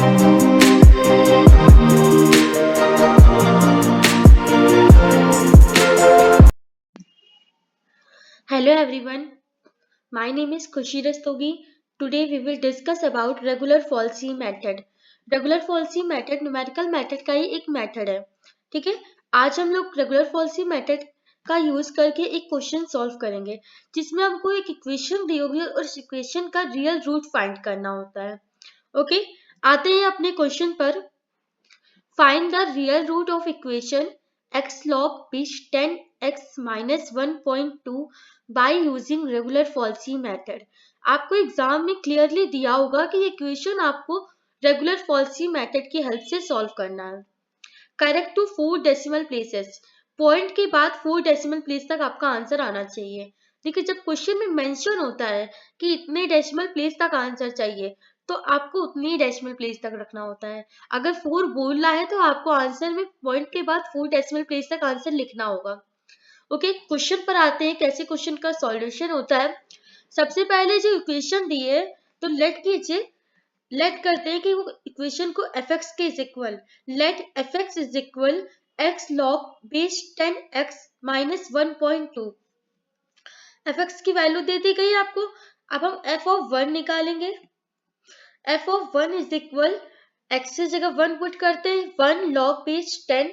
Hello everyone, my name is Khushi Rastogi. Today we will discuss about regular falsi method. Regular falsi method numerical method का ही एक method है. ठीक है, आज हम लोग रेगुलर फॉल्सी मेथड का यूज करके एक क्वेश्चन सॉल्व करेंगे जिसमें हमको एक इक्वेशन दी होगी और इस इक्वेशन का रियल रूट फाइंड करना होता है. ओके, आते हैं अपने क्वेश्चन पर. Find the real root of equation x log बीच 10x minus 1.2 by using regular falsi method. आपको एग्जाम में क्लियरली दिया होगा कि ये इक्वेशन आपको रेगुलर फॉल्सी मेथड की हेल्प से सॉल्व करना है. Correct to 4 decimal places. Point के बाद 4 डेसिमल प्लेस तक आपका आंसर आना चाहिए. देखिए, जब क्वेश्चन में मेंशन होता है कि इतने डेसिमल प्लेस तक आंसर चाहिए तो आपको उतनी ही डेसिमल प्लेस तक रखना होता है. अगर 4 बोलना है तो आपको आंसर में पॉइंट के बाद 4 डेसिमल प्लेस तक आंसर लिखना होगा. ओके, क्वेश्चन पर आते हैं कैसे क्वेश्चन का सॉल्यूशन होता है. सबसे पहले जो इक्वेशन दी है तो लेट करते हैं कि वो इक्वेशन को fx के is equal let fx is equal x log base 10x minus 1.2. fx की वैल्यू दे दी गई आपको. अब हम f ऑफ 1 निकालेंगे. f of 1 is equal x की जगह 1 पुट करते हैं. 1 log बेस 10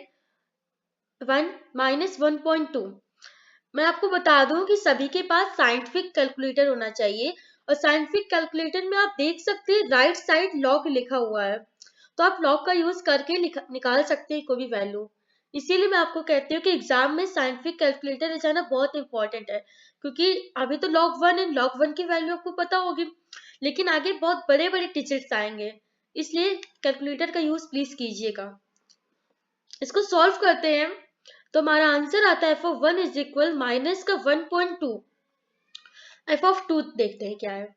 1 माइनस 1.2. मैं आपको बता दूं कि सभी के पास साइंटिफिक कैलकुलेटर होना चाहिए और साइंटिफिक कैलकुलेटर में आप देख सकते हैं राइट साइड लॉग लिखा हुआ है तो आप लॉग का यूज करके निकाल सकते हैं कोई भी वैल्यू. इसीलिए मैं आपको कहती हूँ कि एग्जाम में साइंटिफिक कैलकुलेटर जाना बहुत इंपॉर्टेंट है क्योंकि अभी तो log 1 है, log 1 की वैल्यू आपको पता होगी लेकिन आगे बहुत बड़े बड़े डिजिट्स आएंगे इसलिए कैलकुलेटर का यूज प्लीज कीजिएगा. इसको सॉल्व करते हैं तो हमारा आंसर आता है f of 1 is equal minus का 1.2. f ऑफ 2 देखते हैं क्या है.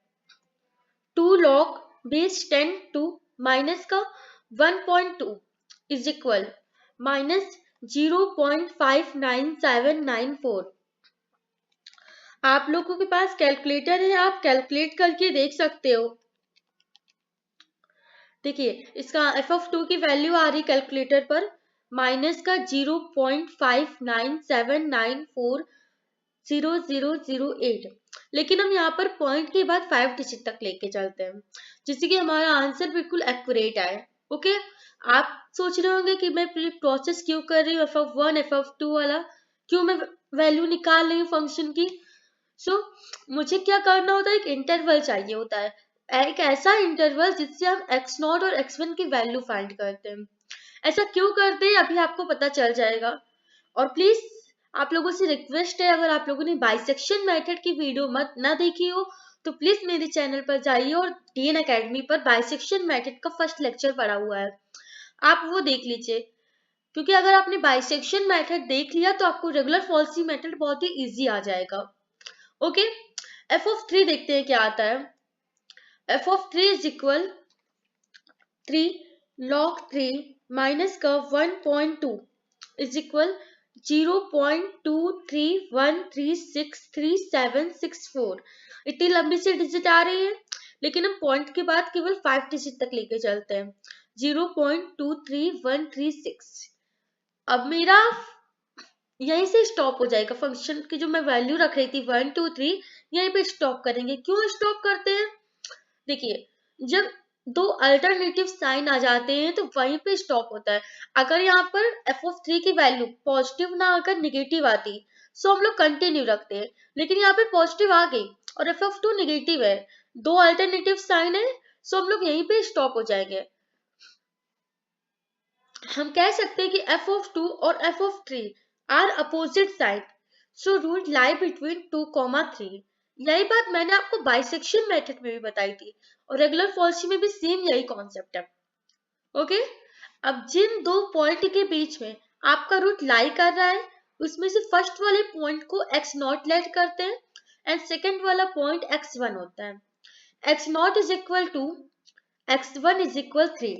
2 log बेस 10 टू माइनस का 1.2 इज इक्वल माइनस 0.59794. आप लोगों के पास कैलकुलेटर है, आप कैलकुलेट करके देख सकते हो. देखिए, इसका f ऑफ 2 की वैल्यू आ रही कैलकुलेटर पर माइनस का 0.597940008. लेकिन हम यहाँ पर पॉइंट के बाद 5 डिजिट तक लेके चलते हैं जिससे कि हमारा आंसर बिल्कुल एक्यूरेट आए. ओके, आप सोच रहे होंगे कि मैं प्रोसेस क्यों कर रही हूँ f ऑफ 1 f ऑफ 2 वाला, क्यों मैं वैल्यू निकाल रही हूँ फंक्शन की. मुझे क्या करना होता है, एक इंटरवल चाहिए होता है, एक ऐसा इंटरवल जिससे हम x0 और x1 की वैल्यू फाइंड करते हैं. ऐसा क्यों करते हैं अभी आपको पता चल जाएगा. और प्लीज आप लोगों से रिक्वेस्ट है, अगर आप लोगों ने बाइसेक्शन मेथड की वीडियो मत ना देखी हो तो प्लीज मेरे चैनल पर जाइए और DN अकेडमी पर बाइसेक्शन मेथड का फर्स्ट लेक्चर पड़ा हुआ है, आप वो देख लीजिए. क्योंकि अगर आपने बाइसेक्शन मेथड देख लिया तो आपको रेगुलर फॉल्सी मेथड बहुत ही इजी आ जाएगा. ओके, f ऑफ 3 देखते हैं क्या आता है. f of 3 is equal 3 log 3 minus का 1.2 इज इक्वल 0.23136764. इतनी लंबी सी डिजिट आ रही है लेकिन हम पॉइंट के बाद केवल 5 डिजिट तक लेके चलते हैं. 0.23136. अब मेरा यहीं से स्टॉप हो जाएगा. फंक्शन की जो मैं वैल्यू रख रही थी 1 2 3 यहीं पे स्टॉप करेंगे. क्यों स्टॉप करते हैं, देखिए, जब दो अल्टरनेटिव साइन आ जाते हैं तो वहीं पे स्टॉप होता है. अगर यहाँ पर f ऑफ 3 की वैल्यू पॉजिटिव ना आकर निगेटिव आती सो हम लोग कंटिन्यू रखते हैं, लेकिन यहाँ पे पॉजिटिव आ गई और f ऑफ 2 निगेटिव है, दो अल्टरनेटिव साइन है, सो हम लोग यहीं पे स्टॉप हो जाएंगे. हम कह सकते हैं कि f ऑफ 2 और f of 3 are opposite side, so root lie between 2, 3. यही बात मैंने आपको बाइसेक्शन मेथड में भी बताई थी और रेगुलर फॉल्सी में भी सेम यही कॉन्सेप्ट है. ओके, अब जिन दो पॉइंट के बीच में आपका रूट लाई कर रहा है उसमें से फर्स्ट वाले पॉइंट को x0 लेट करते हैं एंड सेकेंड वाला पॉइंट x1 होता है. x0 is equal to x1 is equal 3.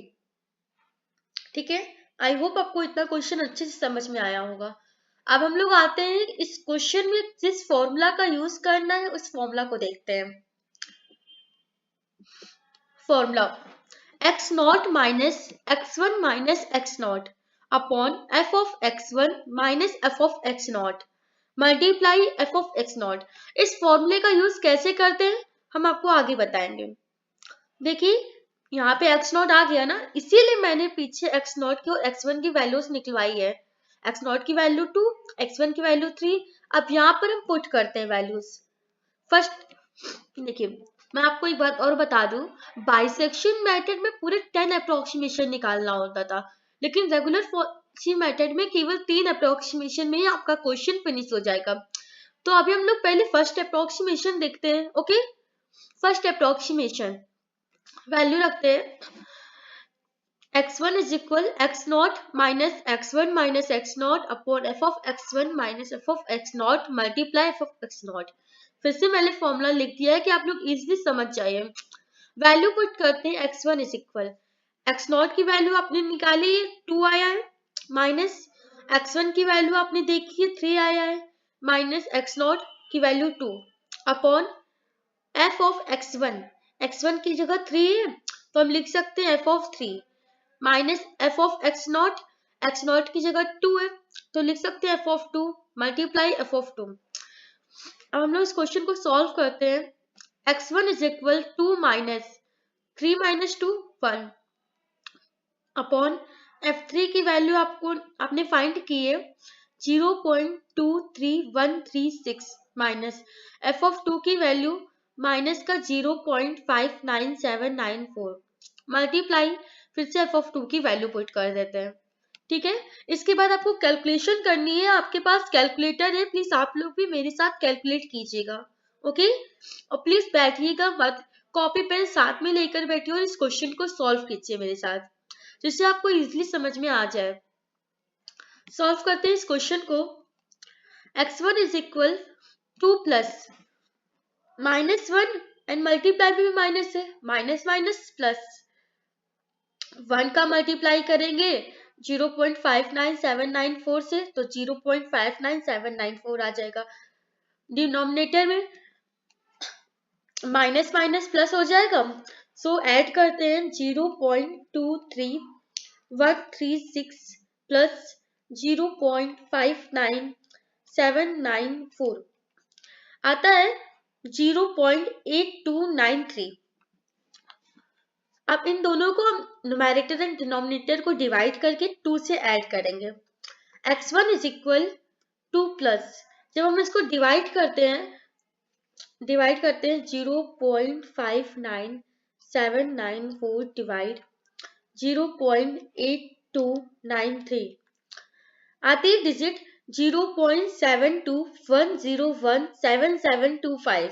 ठीक है, आई होप आपको इतना क्वेश्चन अच्छे से समझ में आया होगा. अब हम लोग आते हैं इस क्वेश्चन में जिस फॉर्मूला का यूज करना है उस फॉर्मूला को देखते हैं. Formula x not minus x1 minus x not upon F of x1 minus F of x not multiply F of x not. इस फॉर्मूले का यूज कैसे करते हैं हम आपको आगे बताएंगे। देखिए यहाँ पे एक्स नॉट आ गया ना, इसीलिए मैंने पीछे एक्स नॉट की और एक्स वन की वैल्यूज निकलवाई है। एक्स नॉट की वैल्यू 2, एक्स वन की वैल्यू 3। अब यहाँ पर हम पुट करते हैं वैल्यूज। फर्स्ट देखिए मैं आपको एक बात और बता दूं, बाइसेक्शन मेथड में पूरे 10 अप्रोक्सीमेशन निकालना होता था, लेकिन रेगुलर फॉर्सी मेथड में केवल 3 अप्रोक्सीमेशन में ही आपका क्वेश्चन फिनिश हो जाएगा। तो अभी हम लोग पहले फर्स्ट अप्रोक्सीमेशन देखते हैं। ओके, फर्स्ट अप्रोक्सीमेशन वैल्यू रखते हैं x1 is equal x naught minus x1 minus x naught upon f of x1 minus f of x naught multiply f of x naught। फिर से मैंने फॉर्मूला लिख दिया है कि आप लोग इजीली समझ जाइए। वैल्यू पुट करते हैं x1 is equal x naught की वैल्यू आपने निकाली 2 आया है, माइनस x1 की वैल्यू आपने देखी है 3 आया है, माइनस x naught की value 2 upon f of x1 की जगह 3 है तो हम लिख सकते हैं f of 3 minus F of x not की जगह 2 है तो लिख सकते हैं F of 2 multiply F of 2। अब हम लोग इस क्वेश्चन को सॉल्व करते हैं। x1 is equal 2 minus 3 minus 2 1 upon f3 की वैल्यू आपने फाइंड की है 0.23136 माइनस एफ ऑफ 2 की वैल्यू माइनस का 0.59794 मल्टीप्लाई फिर से एफ ऑफ 2 की वैल्यू पुट कर देते हैं। ठीक है, इसके बाद आपको कैलकुलेशन करनी है। आपके पास कैलकुलेटर है, प्लीज आप लोग भी मेरे साथ कैलकुलेट कीजिएगा। ओके, और प्लीज बैठिएगा मत, कॉपी पेन साथ में लेकर बैठिए और इस क्वेश्चन को सॉल्व कीजिए मेरे साथ, जिससे आपको इजीली समझ में आ जाए। सॉल्व करते हैं इस क्वेश्चन को। x1 is equal 2 plus minus 1 and multiply भी माइनस है, माइनस माइनस प्लस 1 का मल्टीप्लाई करेंगे 0.59794 से तो 0.59794 आ जाएगा। डिनोमिनेटर में माइनस माइनस प्लस हो जाएगा, सो ऐड करते हैं 0.23136 प्लस 0.59794 आता है 0.8293। अब इन दोनों को हम न्यूमैरेटर एंड डिनोमिनेटर को डिवाइड करके 2 से ऐड करेंगे। x1 इज इक्वल 2 प्लस, जब हम इसको डिवाइड करते हैं 0.59794 डिवाइड 0.8293 आती है डिजिट 0.7210177725,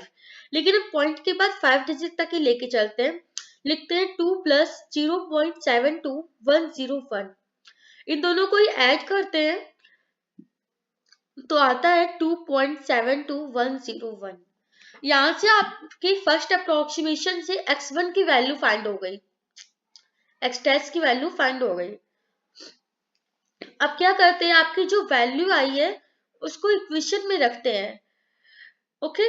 लेकिन हम पॉइंट के बाद 5 डिजिट तक ही लेके चलते हैं। लिखते हैं 2 प्लस 0.72101, इन दोनों को ही ऐड करते हैं तो आता है 2.72101। यहां से आपकी फर्स्ट अप्रोक्सीमेशन से x1 की वैल्यू फाइंड हो गई, x टेस्ट की वैल्यू फाइंड हो गई। अब क्या करते हैं, आपकी जो वैल्यू आई है उसको इक्वेशन में रखते हैं। ओके,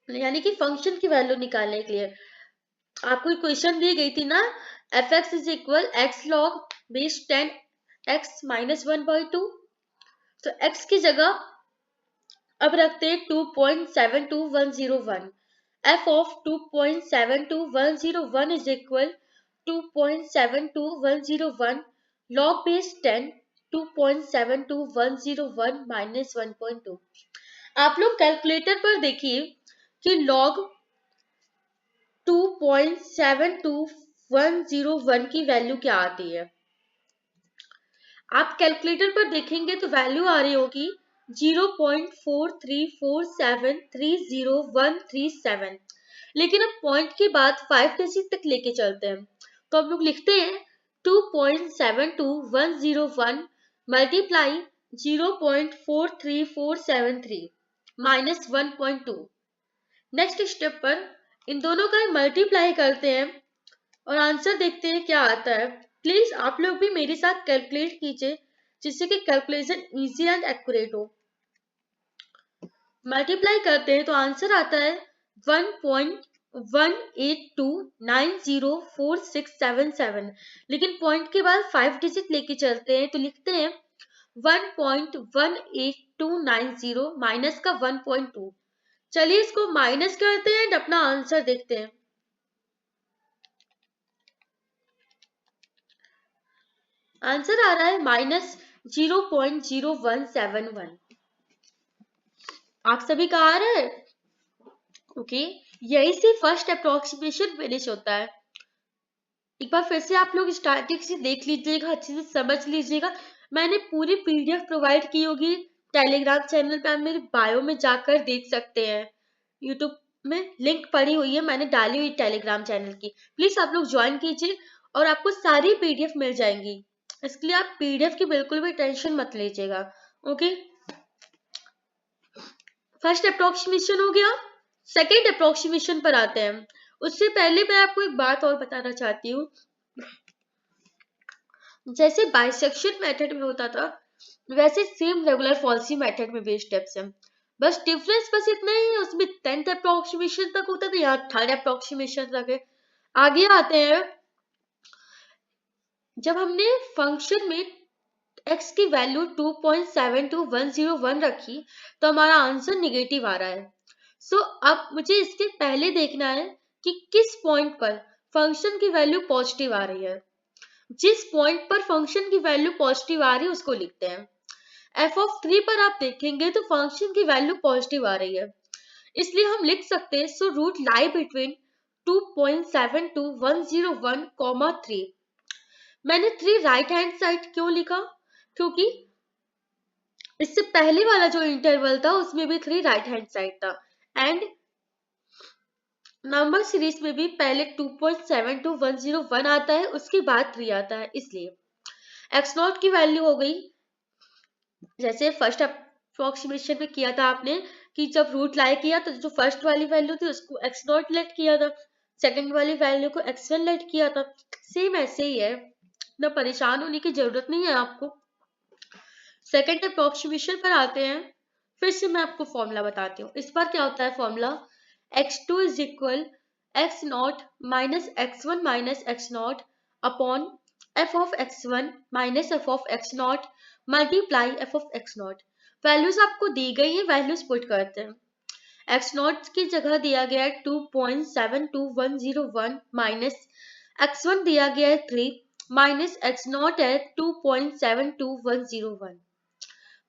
यानी कि फंक्शन की वैल्यू निकालने के लिए आपको इक्वेशन दी गई थी ना, F x is equal x log base 10 x minus 1/2, तो x की जगह अब रखते हैं 2.72101। f of 2.72101 is equal 2.72101 log base 10 2.72101 minus 1.2। आप लोग कैलकुलेटर पर देखिए कि log 2.72101 की वैल्यू क्या आती है। आप कैलकुलेटर पर देखेंगे तो वैल्यू आ रही होगी 0.434730137, लेकिन अब पॉइंट के बाद 5 डिजिट तक लेके चलते हैं तो हम लोग लिखते हैं 2.72101 मल्टीप्लाई 0.43473 माइनस 1.2। नेक्स्ट स्टेप पर इन दोनों का मल्टीप्लाई करते हैं और आंसर देखते हैं क्या आता है। प्लीज आप लोग भी मेरे साथ कैलकुलेट कीजिए जिससे कि कैलकुलेशन इजी एंड एक्यूरेट हो। मल्टीप्लाई करते हैं तो आंसर आता है 182904677, लेकिन पॉइंट के बाद 5 डिजिट लेके चलते हैं तो लिखते हैं 1.18290 माइनस का 1.2। चलिए इसको माइनस करते हैं एंड अपना आंसर देखते हैं। आंसर आ रहा है -0.0171। आप सभी का आ रहा है? ओके, यही से फर्स्ट अप्रोक्सीमेशन फिनिश होता है। एक बार फिर से आप लोग स्टार्टिंग से देख लीजिएगा, अच्छे से समझ लीजिएगा। मैंने पूरी पीडीएफ प्रोवाइड की होगी टेलीग्राम चैनल पे, आप मेरे बायो में जाकर देख सकते हैं। यूट्यूब में लिंक पड़ी हुई है, मैंने डाली हुई टेलीग्राम चैनल की, प्लीज आप लोग ज्वाइन कीजिए और आपको सारी पीडीएफ मिल जाएंगी। इसके लिए आप पीडीएफ की बिल्कुल भी टेंशन मत लीजिएगा। ओके, फर्स्ट अप्रोक्सीमेशन हो गया। सेकेंड अप्रोक्सीमेशन पर आते हैं। उससे पहले मैं आपको एक बात और बताना चाहती हूँ। जैसे बाइसेक्शन मेथड में होता था, वैसे सेम रेगुलर फॉल्सी मेथड में भी स्टेप्स हैं। बस डिफरेंस बस इतना ही है, उसमें 10th अप्रोक्सीमेशन तक होता था, यहाँ 3rd अप्रोक्सीमेशन तक है। आगे आते हैं। जब हमने फंक्शन में x की वैल्यू 2.72101 रखी तो हमारा आंसर निगेटिव आ रहा है। सो अब मुझे इसके पहले देखना है कि किस पॉइंट पर फंक्शन की वैल्यू पॉजिटिव आ रही है। जिस पॉइंट पर फंक्शन की वैल्यू पॉजिटिव आ रही है उसको लिखते हैं। f(3) पर आप देखेंगे तो फंक्शन की वैल्यू पॉजिटिव आ रही है, इसलिए हम लिख सकते हैं सो रूट लाई बिटवीन 2.72101, 3। मैंने 3 राइट हैंड साइड क्यों लिखा? क्योंकि इससे पहले वाला जो इंटरवल था उसमें भी 3 राइट हैंड साइड था एंड नंबर सीरीज में भी पहले 2.72101 आता है, उसके बाद 3 आता है, इसलिए x0 की वैल्यू हो गई, जैसे फर्स्ट अप्रोक्सीमेशन में किया था आपने कि जब रूट लाई किया तो जो फर्स्ट वाली वैल्यू थी उसको x0 लेट किया था, सेकंड वाली वैल्यू को x1 लेट किया था। सेम ऐसे ही है, ना परेशान होने की जरूरत नहीं है आपको। सेकंड अप्रोक्सीमेशन पर आते हैं। फिर से मैं आपको फॉर्मूला बताती हूँ। इस बार क्या होता है formula, x2 is equal x0 minus x1 minus x0 upon f of x1 minus f of x0 multiply f of x0। Values आपको दी गई है, वैल्यूज पुट करते हैं। x0 की जगह दिया गया है 2.72101 माइनस x1 दिया गया है 3 माइनस x0 है 2.72101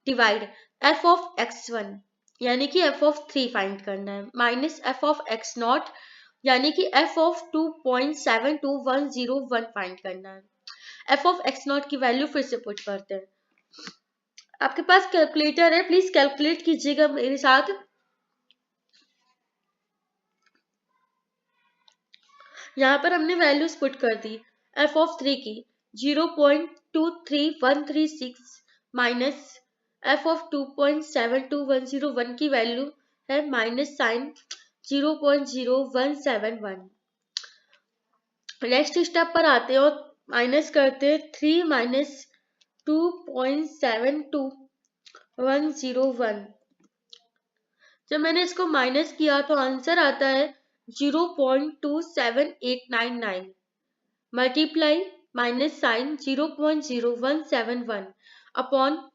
डिवाइड f ऑफ x1 यानी कि f ऑफ 3 फाइंड करना है माइनस f ऑफ x0 यानी कि f ऑफ 2.72101 फाइंड करना है। f ऑफ x0 की वैल्यू फिर से पुट करते हैं। आपके पास कैलकुलेटर है, प्लीज कैलकुलेट कीजिएगा मेरे साथ। यहाँ पर हमने वैल्यूज पुट कर दी। f ऑफ 3 की 0.23136 माइनस f ऑफ 2.72101 की वैल्यू है माइनस साइन 0.0171। नेक्स्ट स्टेप पर आते हैं और माइनस करते हैं 3 माइनस 2.72101। जब मैंने इसको माइनस किया तो आंसर आता है 0.27899 मल्टीप्लाई माइनस साइन 0.0171 अपॉन,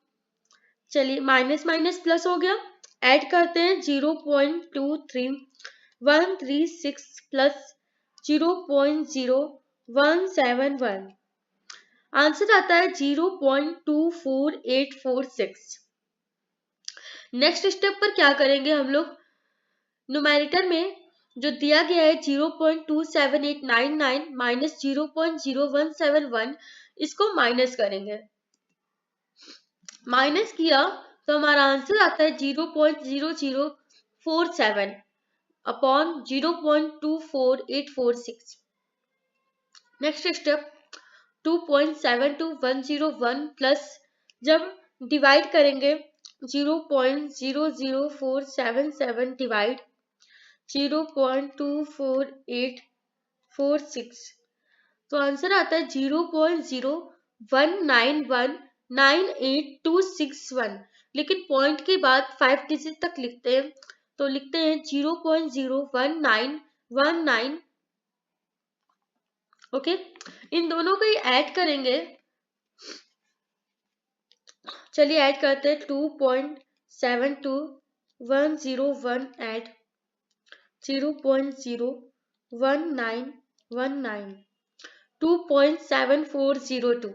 चलिए माइनस माइनस प्लस हो गया, ऐड करते हैं 0.23136 प्लस 0.0171। आंसर आता है 0.24846। नेक्स्ट स्टेप पर क्या करेंगे हम लोग, न्यूमेरेटर में जो दिया गया है 0.27899 माइनस 0.0171 इसको माइनस करेंगे। माइनस किया तो हमारा आंसर आता है 0.0047 अपॉन 0.24846। नेक्स्ट स्टेप 2.72101 प्लस, जब डिवाइड करेंगे 0.00477 डिवाइड 0.24846 तो आंसर आता है 0.019198261। लेकिन पॉइंट के बाद 5 डिजिट तक लिखते हैं तो लिखते हैं 19। ओके, इन दोनों को ही ऐड करेंगे। चलिए ऐड करते हैं 2.72101 ऐड 0.01919 2.7402।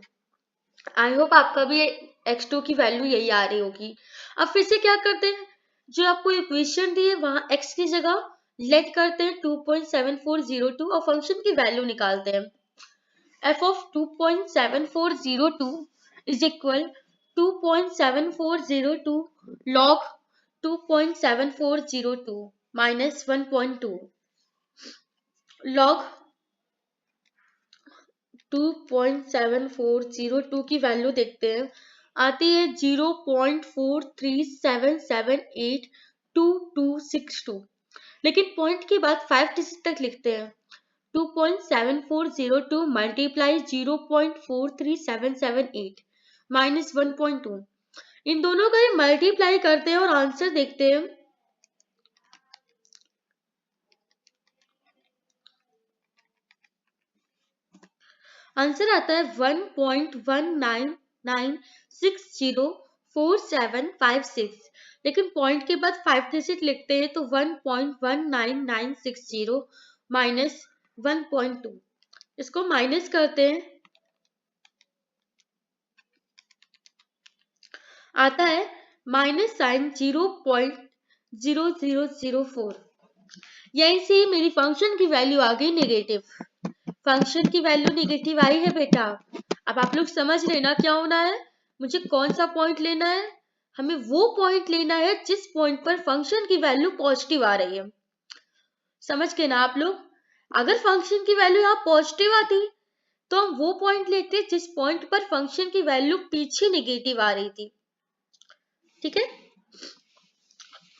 आई होप आपका भी x2 की वैल्यू यही आ रही होगी। अब फिर से क्या करते हैं, जो आपको इक्वेशन दी है वहां x की जगह लेट करते हैं 2.7402 और फंक्शन की वैल्यू निकालते हैं। f of 2.7402 is equal 2.7402 log 2.7402 minus 1.2 log 2.7402 की वैल्यू देखते हैं, आती है 0.4377822262। लेकिन पॉइंट के बाद 5 डिजिट तक लिखते हैं। 2.7402 मल्टीप्लाई 0.43778 माइनस 1.2, इन दोनों का मल्टीप्लाई करते हैं और आंसर देखते हैं। आंसर आता है 1.1996045756, लेकिन पॉइंट के बाद 5 डिजिट लिखते हैं तो 1.19960 माइनस 1.2, इसको माइनस करते हैं, आता है माइनस साइन 0.0004। यहीं से मेरी फंक्शन की वैल्यू आ गई नेगेटिव। फंक्शन की वैल्यू नेगेटिव आई है बेटा। अब आप लोग समझ लेना क्या होना है, मुझे कौन सा पॉइंट लेना है, हमें वो पॉइंट लेना है जिस पॉइंट पर फंक्शन की वैल्यू पॉजिटिव आ रही है। समझ के ना आप लोग, अगर फंक्शन की वैल्यू यहाँ पॉजिटिव आती तो हम वो पॉइंट लेते जिस पॉइंट पर फंक्शन की वैल्यू पीछे नेगेटिव आ रही थी। ठीक है,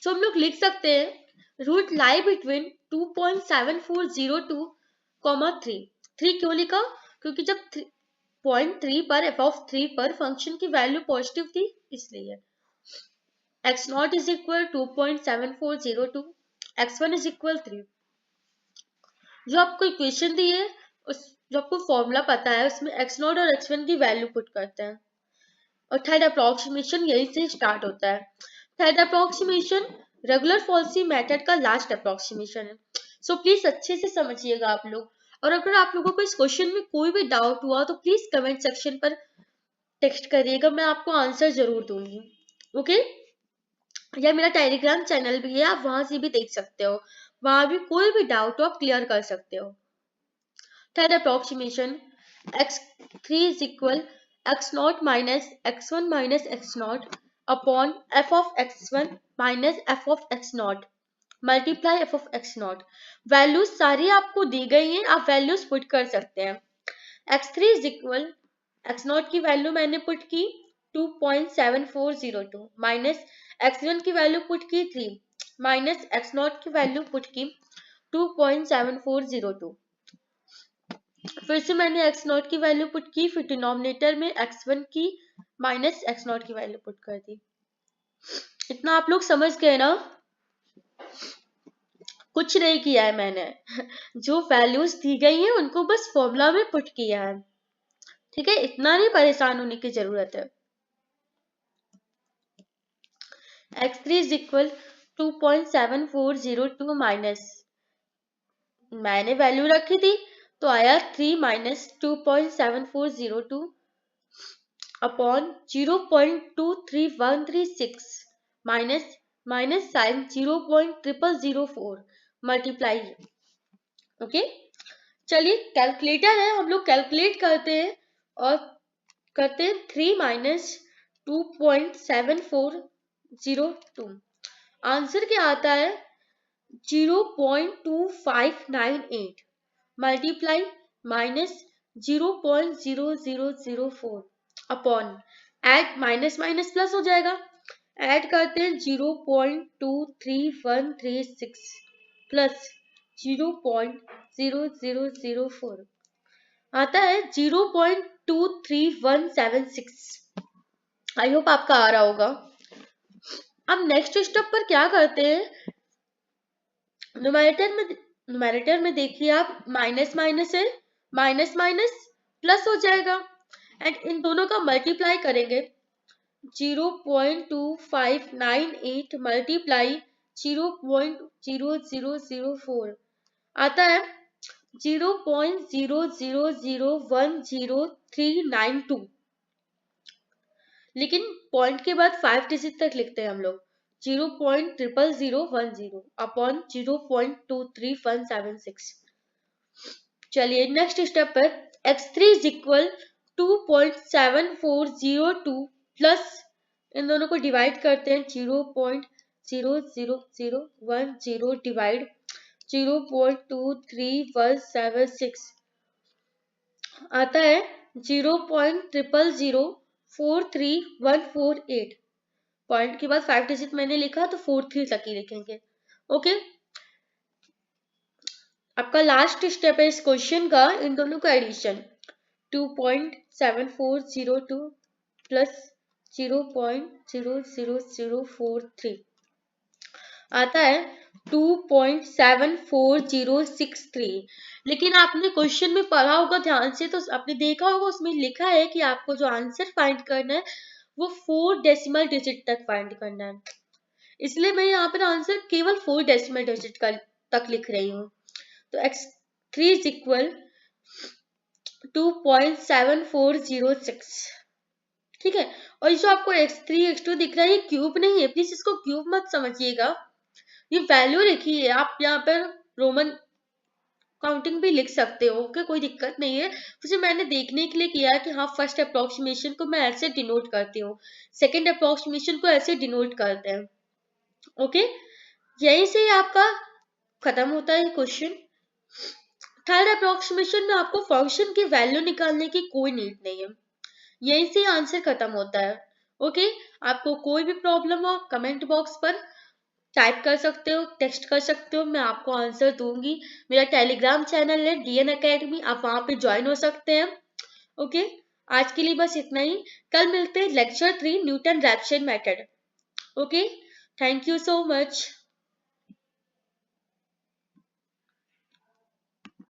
तो हम लोग लिख सकते हैं रूट लाई बिटवीन 2.7402 कॉमा 3। 3 क्यों लिखा, क्योंकि जब 0.3 पर f of 3 पर फंक्शन की वैल्यू पॉजिटिव थी इसलिए। x not is equal 2.7402, x1 is equal 3। जो आपको इक्वेशन दी है उस जो आपको फॉर्मूला पता है उसमें x नॉट और x1 की वैल्यू पुट करते हैं और थर्ड अप्रोक्सीमेशन यहीं से स्टार्ट होता है। Third approximation regular falsi method का लास्ट अप्रोक्सीमेशन है। सो प्लीज अच्छे से समझिएगा आप लोग, और अगर आप लोगों को इस क्वेश्चन में कोई भी डाउट हुआ तो प्लीज कमेंट सेक्शन पर टेक्स्ट करिएगा, मैं आपको आंसर जरूर दूंगी। ओके, या मेरा टेलीग्राम चैनल भी है, आप वहां से भी देख सकते हो, वहां भी कोई भी डाउट हो आप क्लियर कर सकते हो। Third approximation x3 is equal x naught minus x1 minus x naught upon f of x1 minus f of x naught multiply f of x naught। Values सारी आपको दी गई हैं, आप वैल्यूज पुट कर सकते हैं। x3 is equal x naught की value मैंने पुट की 2.7402 माइनस x1 की वैल्यू पुट की 3 माइनस x naught की वैल्यू पुट की 2.7402। फिर से मैंने x नॉट की वैल्यू पुट की, फिर डिनोमिनेटर में x1 की माइनस x नॉट की वैल्यू पुट कर दी। इतना आप लोग समझ गए ना, कुछ नहीं किया है मैंने जो वैल्यूज दी गई हैं उनको बस फॉर्मूला में पुट किया है। ठीक है, इतना नहीं परेशान होने की जरूरत है। x3 इज इक्वल 2.7402 माइनस मैंने वैल्यू रखी थी तो आया 3 minus 2.7402 upon 0.23136 minus minus sign 0.0004 multiply. Okay, चलिए कैलकुलेटर है, हम लोग कैलकुलेट करते हैं और करते हैं 3 माइनस 2.7402। आंसर क्या आता है 0.2598 multiply minus 0.0004 upon add minus minus plus हो जाएगा, ऐड करते हैं 0.23136 प्लस 0.0004 आता है 0.23176। आई होप आपका आ रहा होगा। अब नेक्स्ट स्टेप पर क्या करते हैं, न्यूमरेटर में न्यूमैरेटर में देखिए आप माइनस माइनस है, माइनस माइनस प्लस हो जाएगा एंड इन दोनों का मल्टीप्लाई करेंगे 0.2598 मल्टीप्लाई 0.0004 आता है 0.00010392। लेकिन पॉइंट के बाद 5 डिजिट तक लिखते हैं हम लोग 0.00010 अपॉन 0.23176। चलिए नेक्स्ट स्टेप पर x3 इज इक्वल 2.7402 प्लस इन दोनों को डिवाइड करते हैं 0.00010 डिवाइड 0.23176 आता है 0.00043148। पॉइंट के बाद 5 डिजिट मैंने लिखा तो 43 तक ही लिखेंगे। ओके, आपका लास्ट स्टेप है इस क्वेश्चन का इन दोनों का एडिशन 2.7402 प्लस 0.00043 आता है 2.74063। लेकिन आपने क्वेश्चन में पढ़ा होगा ध्यान से तो आपने देखा होगा उसमें लिखा है कि आपको जो आंसर फाइंड करना है वो 4 डेसिमल डिजिट तक फाइंड करना है, इसलिए मैं यहाँ पर आंसर केवल 4 डेसिमल डिजिट का तक लिख रही हूँ। तो x3 इज इक्वल 2.7406। ठीक है, और ये जो आपको x3 x2 दिख रहा है ये क्यूब नहीं है, प्लीज इसको क्यूब मत समझिएगा, ये वैल्यू लिखी है। आप यहाँ पर रोमन काउंटिंग भी लिख सकते हो, ओके, कोई दिक्कत नहीं है। मुझे मैंने देखने के लिए किया कि हाँ फर्स्ट अप्रोक्सीमेशन को मैं ऐसे डिनोट करती हूँ, सेकेंड अप्रोक्सीमेशन को ऐसे डिनोट करते हैं। ओके, यहीं से आपका खत्म होता है क्वेश्चन। थर्ड अप्रोक्सीमेशन में आपको फंक्शन की वैल्यू निकालने की कोई नीड नहीं है, यहीं से आंसर खत्म होता है। ओके, आपको कोई भी प्रॉब्लम हो कमेंट बॉक्स पर टाइप कर सकते हो, टेक्स्ट कर सकते हो, मैं आपको आंसर दूंगी। मेरा टेलीग्राम चैनल है DN अकेडमी, आप वहां पे ज्वाइन हो सकते हैं। ओके, आज के लिए बस इतना ही, कल मिलते हैं lecture 3 Newton Raphson method. Okay, thank you so much.